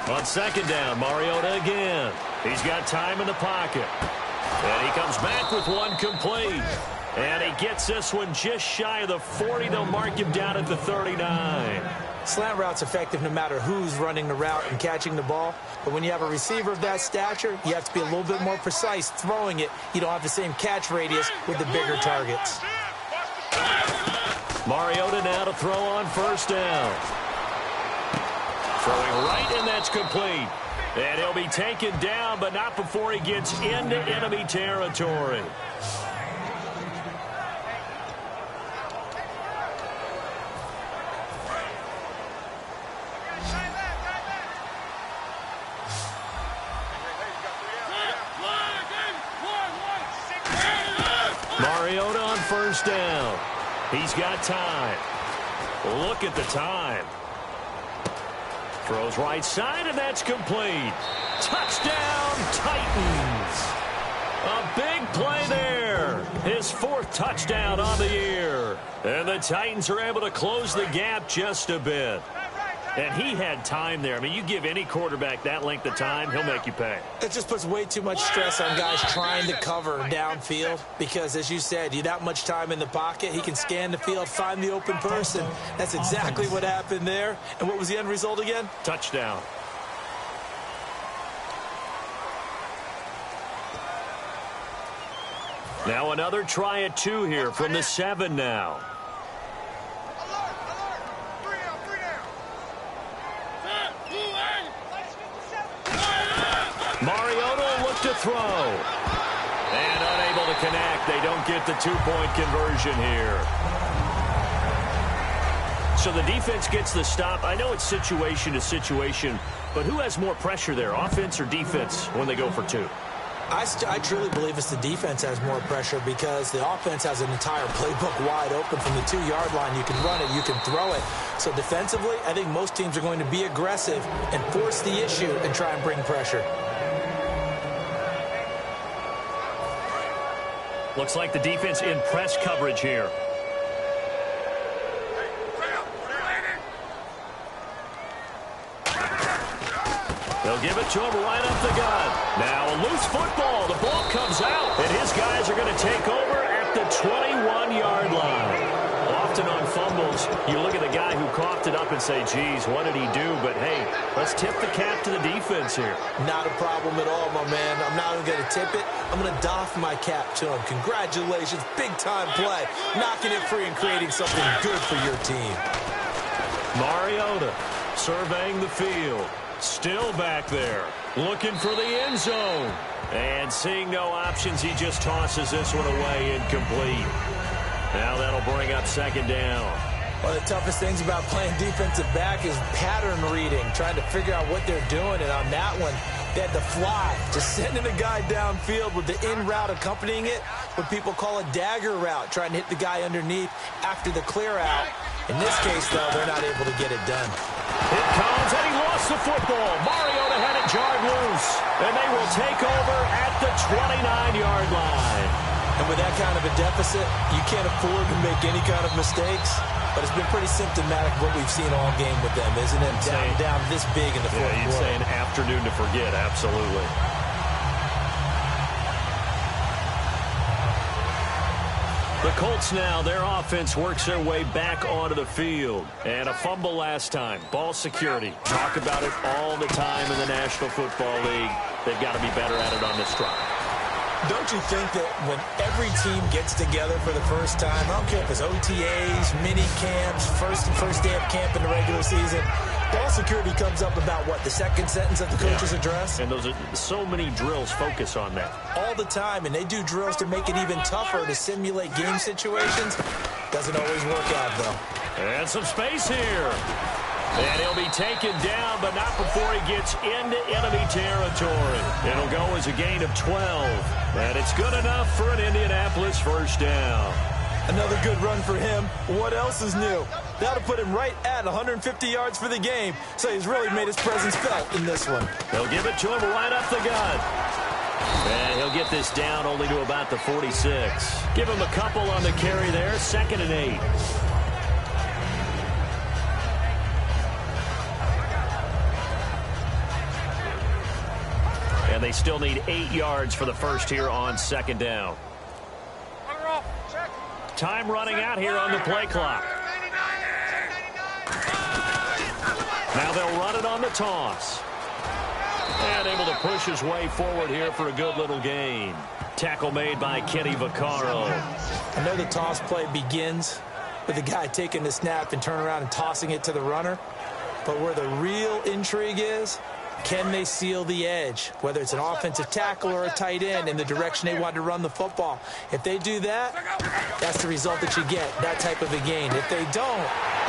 On second down, Mariota again. He's got time in the pocket. And he comes back with one complete. And he gets this one just shy of the 40. They'll mark him down at the 39. Slant route's effective no matter who's running the route and catching the ball. But when you have a receiver of that stature, you have to be a little bit more precise throwing it. You don't have the same catch radius with the bigger targets. Mariota now to throw on first down. Throwing right, and that's complete. And he'll be taken down, but not before he gets into enemy territory. Mariota on first down. He's got time. Look at the time. Throws right side, and that's complete. Touchdown, Titans. A big play there. His 4th touchdown on the year. And the Titans are able to close the gap just a bit. And he had time there. I mean, you give any quarterback that length of time, he'll make you pay. It just puts way too much stress on guys trying to cover downfield because, as you said, you that much time in the pocket, he can scan the field, find the open person. That's exactly what happened there. And what was the end result again? Touchdown. Now another try at 2 here from the 7 now. Mariota look to throw. And unable to connect. They don't get the 2-point conversion here. So the defense gets the stop. I know it's situation to situation, but who has more pressure there, offense or defense, when they go for 2? I truly believe it's the defense has more pressure because the offense has an entire playbook wide open from the 2-yard line. You can run it, you can throw it. So defensively, I think most teams are going to be aggressive and force the issue and try and bring pressure. Looks like the defense in press coverage here. They'll give it to him right up the gut. Now a loose football. The ball comes out, and his guys are going to take over at the 21-yard line. Often on fumbles, you look at the guy who coughed it up and say, geez, what did he do? But, hey, let's tip the cap to the defense here. Not a problem at all, my man. I'm not even going to tip it. I'm going to doff my cap to him. Congratulations. Big-time play. Knocking it free and creating something good for your team. Mariota surveying the field. Still back there, looking for the end zone. And seeing no options, he just tosses this one away incomplete. Now that'll bring up second down. One of the toughest things about playing defensive back is pattern reading, trying to figure out what they're doing. And on that one, they had to fly, just sending a guy downfield with the in route accompanying it, what people call a dagger route, trying to hit the guy underneath after the clear out. In this case, though, they're not able to get it done. It comes, and he lost the football. Mariota had it jarred loose, and they will take over at the 29-yard line. And with that kind of a deficit, you can't afford to make any kind of mistakes. But it's been pretty symptomatic of what we've seen all game with them, isn't it? Down this big in the fourth quarter. You'd say an afternoon to forget, absolutely. The Colts now, their offense works their way back onto the field. And a fumble last time. Ball security. Talk about it all the time in the National Football League. They've got to be better at it on this drive. Don't you think that when every team gets together for the first time, I don't care if it's OTAs, mini camps, first day of camp in the regular season, ball security comes up about what, the second sentence of the coach's address? And those are so many drills focus on that. All the time, and they do drills to make it even tougher to simulate game situations. Doesn't always work out, though. And some space here. And he'll be taken down, but not before he gets into enemy territory. It'll go as a gain of 12. And it's good enough for an Indianapolis first down. Another good run for him. What else is new? That'll put him right at 150 yards for the game. So he's really made his presence felt in this one. They'll give it to him right up the gut. And he'll get this down only to about the 46. Give him a couple on the carry there. 2nd and 8. And they still need 8 yards for the first here on second down. Time running out here on the play clock. Now they'll run it on the toss. And able to push his way forward here for a good little gain. Tackle made by Kenny Vaccaro. I know the toss play begins with the guy taking the snap and turning around and tossing it to the runner. But where the real intrigue is, can they seal the edge, whether it's an offensive tackle or a tight end, in the direction they want to run the football? If they do that, that's the result that you get, that type of a gain. If they don't,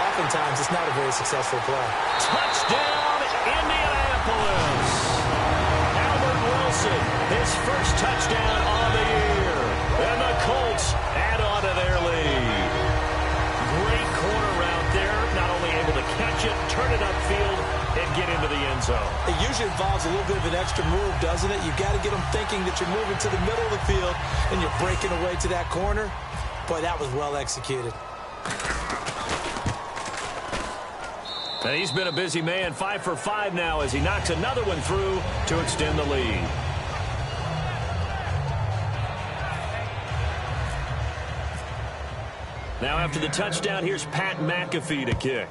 oftentimes it's not a very successful play. Touchdown, Indianapolis. Albert Wilson, his first touchdown on the year. And the Colts add on to their lead. Great corner route there, not only able to catch it, turn it upfield, and get into the end zone. It usually involves a little bit of an extra move, doesn't it? You've got to get them thinking that you're moving to the middle of the field and you're breaking away to that corner. Boy, that was well executed. And he's been a busy man, 5 for 5 now as he knocks another one through to extend the lead. Now after the touchdown, here's Pat McAfee to kick.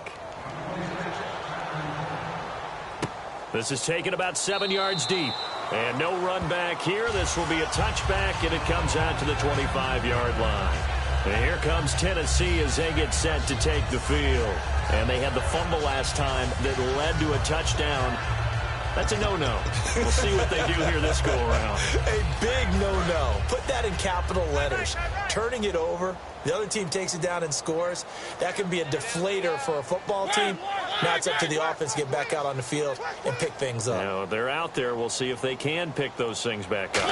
This is taken about 7 yards deep. And no run back here. This will be a touchback, and it comes out to the 25-yard line. And here comes Tennessee as they get set to take the field. And they had the fumble last time that led to a touchdown. That's a no-no. We'll see what they do here this go-around. A big no-no. Put that in capital letters. Turning it over, the other team takes it down and scores. That can be a deflator for a football team. Now it's up to the offense to get back out on the field and pick things up. Now, they're out there. We'll see if they can pick those things back up.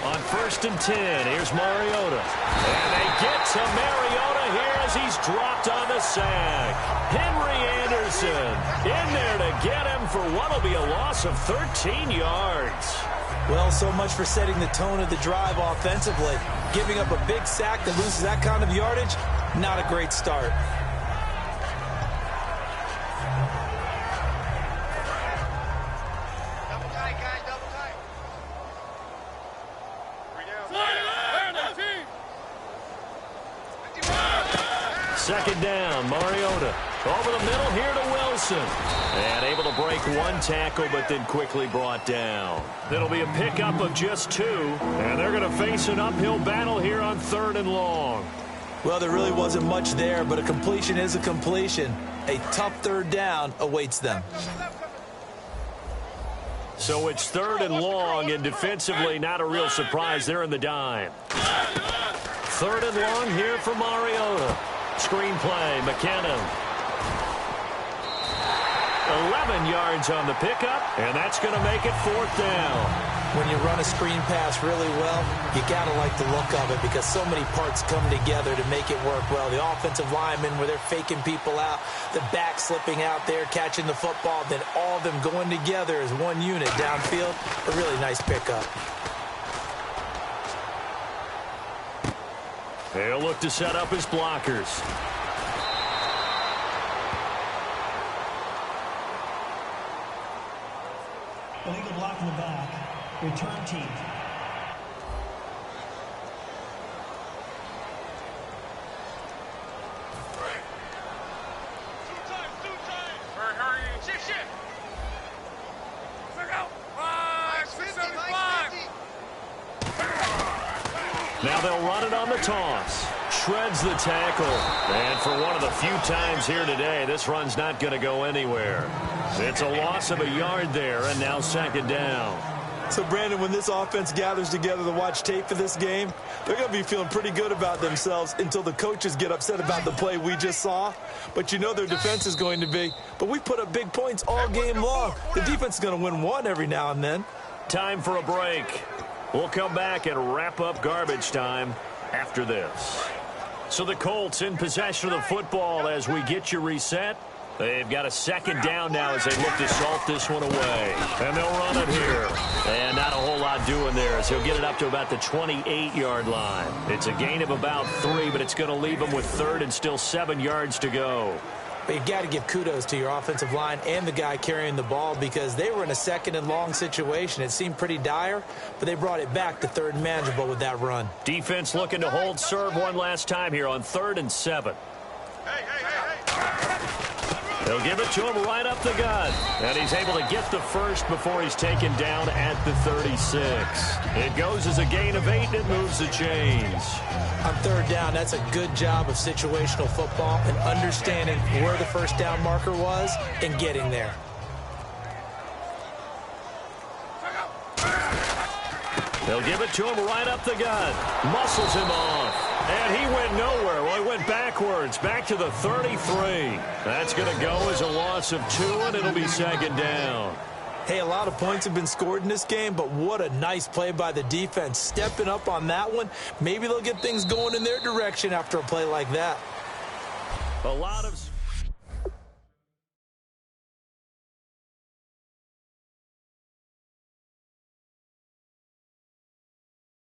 On 1st and 10, here's Mariota. And they get to Mariota here as he's dropped on the sack. Henry Anderson in there to get him for what will be a loss of 13 yards. Well, so much for setting the tone of the drive offensively. Giving up a big sack that loses that kind of yardage, not a great start. Double tight, guys, double tight. 3 down. Second down, Mariota. Over the middle here to Wilson. And able to break one tackle, but then quickly brought down. It'll be a pickup of just 2. And they're going to face an uphill battle here on 3rd and long. Well, there really wasn't much there, but a completion is a completion. A tough 3rd down awaits them. So it's 3rd and long, and defensively not a real surprise. They're in the dime. 3rd and long here for Mariota. Screenplay, McKinnon. 11 yards on the pickup, and that's going to make it 4th down. When you run a screen pass really well, you got to like the look of it because so many parts come together to make it work well. The offensive linemen, where they're faking people out, the back slipping out there, catching the football, then all of them going together as one unit downfield. A really nice pickup. They'll look to set up his blockers. Illegal block in the back. Return team. Hurry. Shift. Clear out. 675. Now they'll run it on the toss. Shreds the tackle. And for one of the few times here today, this run's not going to go anywhere. It's a loss of a yard there, and now 2nd down. So, Brandon, when this offense gathers together to watch tape for this game, they're going to be feeling pretty good about themselves until the coaches get upset about the play we just saw. But you know their defense is going to be. But we put up big points all game long. The defense is going to win one every now and then. Time for a break. We'll come back and wrap up garbage time after this. So the Colts in possession of the football as we get you reset. They've got a 2nd down now as they look to salt this one away. And they'll run it here. And not a whole lot doing there as he'll get it up to about the 28-yard line. It's a gain of about 3, but it's going to leave them with 3rd and still 7 yards to go. But you got to give kudos to your offensive line and the guy carrying the ball because they were in a second and long situation. It seemed pretty dire, but they brought it back to third and manageable with that run. Defense looking to hold serve one last time here on 3rd and 7. They'll give it to him right up the gut. And he's able to get the first before he's taken down at the 36. It goes as a gain of 8, and it moves the chains. On 3rd down, that's a good job of situational football and understanding where the first down marker was and getting there. They'll give it to him right up the gut. Muscles him off. And he went nowhere. Well, he went backwards, back to the 33. That's going to go as a loss of 2, and it'll be 2nd down. Hey, a lot of points have been scored in this game, but what a nice play by the defense. Stepping up on that one. Maybe they'll get things going in their direction after a play like that. A lot of